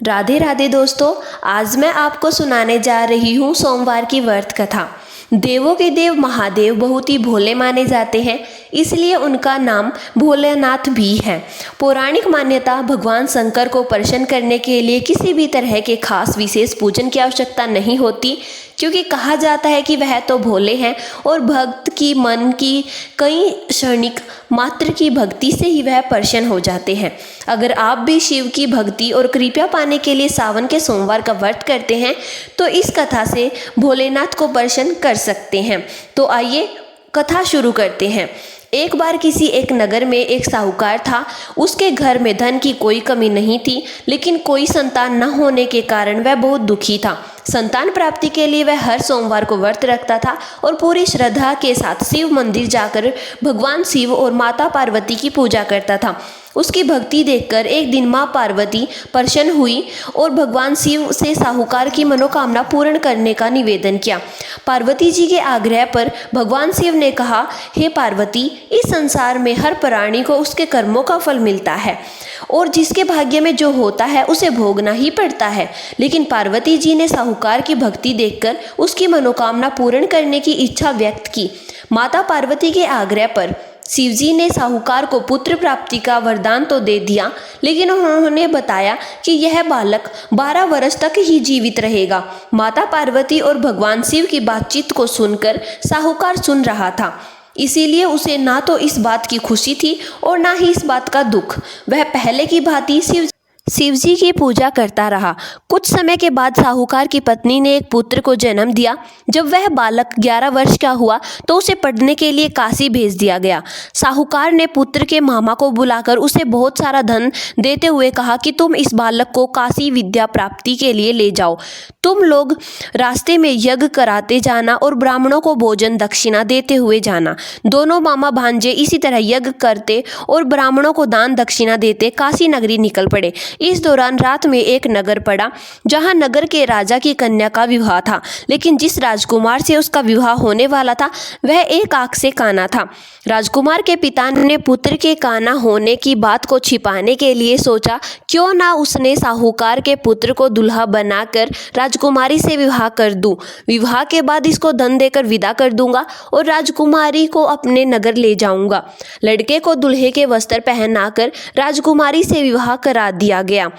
राधे राधे दोस्तों, आज मैं आपको सुनाने जा रही हूँ सोमवार की व्रत कथा। देवों के देव महादेव बहुत ही भोले माने जाते हैं, इसलिए उनका नाम भोलेनाथ भी है। पौराणिक मान्यता भगवान शंकर को प्रसन्न करने के लिए किसी भी तरह के खास विशेष पूजन की आवश्यकता नहीं होती, क्योंकि कहा जाता है कि वह तो भोले हैं और भक्त की मन की कई क्षणिक मात्र की भक्ति से ही वह प्रसन्न हो जाते हैं। अगर आप भी शिव की भक्ति और कृपा पाने के लिए सावन के सोमवार का व्रत करते हैं तो इस कथा से भोलेनाथ को प्रसन्न कर सकते हैं। तो आइए कथा शुरू करते हैं। एक बार किसी एक नगर में एक साहूकार था। उसके घर में धन की कोई कमी नहीं थी, लेकिन कोई संतान न होने के कारण वह बहुत दुखी था। संतान प्राप्ति के लिए वह हर सोमवार को व्रत रखता था और पूरी श्रद्धा के साथ शिव मंदिर जाकर भगवान शिव और माता पार्वती की पूजा करता था। उसकी भक्ति देखकर एक दिन माँ पार्वती प्रसन्न हुई और भगवान शिव से साहूकार की मनोकामना पूर्ण करने का निवेदन किया। पार्वती जी के आग्रह पर भगवान शिव ने कहा, हे पार्वती, इस संसार में हर प्राणी को उसके कर्मों का फल मिलता है और जिसके भाग्य में जो होता है उसे भोगना ही पड़ता है। लेकिन पार्वती जी ने साहूकार की भक्ति देखकर उसकी मनोकामना पूर्ण करने की इच्छा व्यक्त की। माता पार्वती के आग्रह पर शिवजी ने साहूकार को पुत्र प्राप्ति का वरदान तो दे दिया, लेकिन उन्होंने बताया कि यह बालक 12 वर्ष तक ही जीवित रहेगा। माता पार्वती और भगवान शिव की बातचीत को सुनकर साहूकार सुन रहा था, इसीलिए उसे ना तो इस बात की खुशी थी और ना ही इस बात का दुख। वह पहले की भांति शिवजी की पूजा करता रहा। कुछ समय के बाद साहूकार की पत्नी ने एक पुत्र को जन्म दिया। जब वह बालक 11 वर्ष का हुआ तो उसे पढ़ने के लिए काशी भेज दिया गया। साहूकार ने पुत्र के मामा को बुलाकर उसे बहुत सारा धन देते हुए कहा कि तुम इस बालक को काशी विद्या प्राप्ति के लिए ले जाओ। तुम लोग रास्ते में यज्ञ कराते जाना और ब्राह्मणों को भोजन दक्षिणा देते हुए जाना। दोनों मामा भांजे इसी तरह यज्ञ करते और ब्राह्मणों को दान दक्षिणा देते काशी नगरी निकल पड़े। इस दौरान रात में एक नगर पड़ा जहां नगर के राजा की कन्या का विवाह था, लेकिन जिस राजकुमार से उसका विवाह होने वाला था वह एक आंख से काना था। राजकुमार के पिता ने पुत्र के काना होने की बात को छिपाने के लिए सोचा, क्यों ना उसने साहूकार के पुत्र को दूल्हा बनाकर राजकुमारी से विवाह कर दूं। विवाह के बाद इसको धन देकर विदा कर दूंगा और राजकुमारी को अपने नगर ले जाऊंगा। लड़के को दूल्हे के वस्त्र पहनाकर राजकुमारी से विवाह करा दिया गया।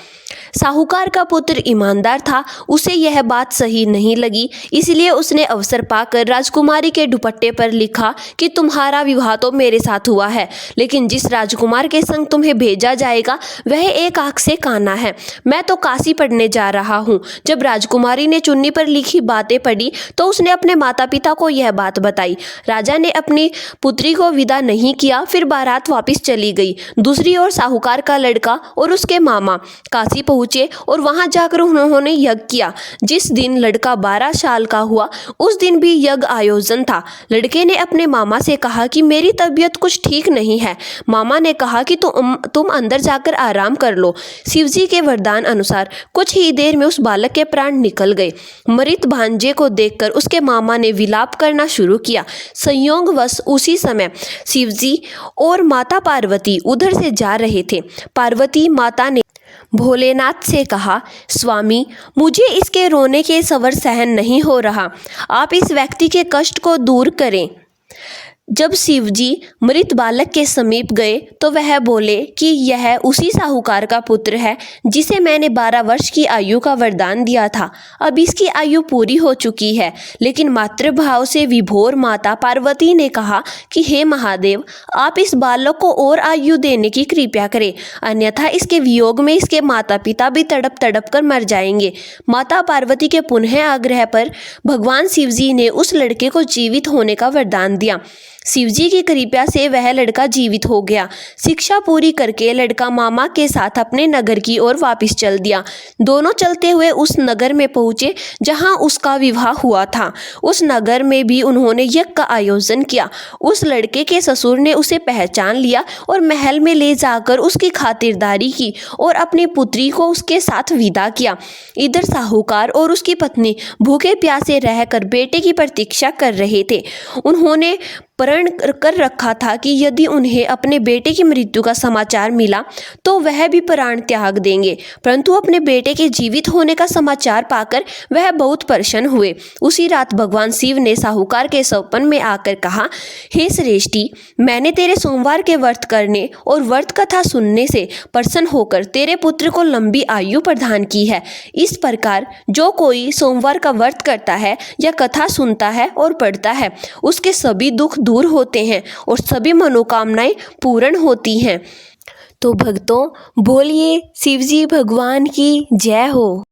साहूकार का पुत्र ईमानदार था, उसे यह बात सही नहीं लगी, इसलिए उसने अवसर पाकर राजकुमारी के दुपट्टे पर लिखा कि तुम्हारा विवाह तो मेरे साथ हुआ है, लेकिन जिस राजकुमार के संग तुम्हें भेजा जाएगा वह एक आंख से काना है। मैं तो काशी पढ़ने जा रहा हूँ। जब राजकुमारी ने चुन्नी पर लिखी बातें पढ़ी तो उसने अपने माता पिता को यह बात बताई। राजा ने अपनी पुत्री को विदा नहीं किया, फिर बारात वापिस चली गई। दूसरी ओर साहूकार का लड़का और उसके मामा काशी पहुंचे और वहां जाकर उन्होंने यज्ञ किया। जिस दिन लड़का 12 साल का हुआ उस दिन भी यज्ञ आयोजन था। लड़के ने अपने मामा से कहा कि मेरी तबीयत कुछ ठीक नहीं है। मामा ने कहा कि तुम अंदर जाकर आराम कर लो। शिवजी के वरदान अनुसार कुछ ही देर में उस बालक के प्राण निकल गए। मृत भांजे को देखकर उसके मामा ने विलाप करना शुरू किया। संयोगवश उसी समय शिवजी और माता पार्वती उधर से जा रहे थे। पार्वती माता ने भोलेनाथ से कहा, स्वामी, मुझे इसके रोने के स्वर सहन नहीं हो रहा, आप इस व्यक्ति के कष्ट को दूर करें। जब शिवजी मृत बालक के समीप गए तो वह बोले कि यह उसी साहूकार का पुत्र है जिसे मैंने 12 वर्ष की आयु का वरदान दिया था। अब इसकी आयु पूरी हो चुकी है। लेकिन मातृभाव से विभोर माता पार्वती ने कहा कि हे महादेव, आप इस बालक को और आयु देने की कृपा करें, अन्यथा इसके वियोग में इसके माता पिता भी तड़प तड़प कर मर जाएंगे। माता पार्वती के पुनः आग्रह पर भगवान शिवजी ने उस लड़के को जीवित होने का वरदान दिया। शिवजी की कृपा से वह लड़का जीवित हो गया। शिक्षा पूरी करके लड़का मामा के साथ अपने नगर की ओर वापस चल दिया। दोनों चलते हुए उस नगर में पहुंचे जहां उसका विवाह हुआ था। उस नगर में भी उन्होंने यज्ञ का आयोजन किया। उस लड़के के ससुर ने उसे पहचान लिया और महल में ले जाकर उसकी खातिरदारी की और अपनी पुत्री को उसके साथ विदा किया। इधर साहूकार और उसकी पत्नी भूखे प्यासे रहकर बेटे की प्रतीक्षा कर रहे थे। उन्होंने प्रण कर रखा था कि यदि उन्हें अपने बेटे की मृत्यु का समाचार मिला तो वह भी प्राण त्याग देंगे, परंतु अपने बेटे के जीवित होने का समाचार पाकर वह बहुत प्रसन्न हुए। उसी रात भगवान शिव ने साहूकार के सपन में आकर कहा, हे श्रेष्ठी, मैंने तेरे सोमवार के व्रत करने और व्रत कथा सुनने से प्रसन्न होकर तेरे पुत्र को लंबी आयु प्रदान की है। इस प्रकार जो कोई सोमवार का व्रत करता है या कथा सुनता है और पढ़ता है, उसके सभी दुख दूर होते हैं और सभी मनोकामनाएं पूर्ण होती हैं। तो भक्तों, बोलिए शिवजी भगवान की जय हो।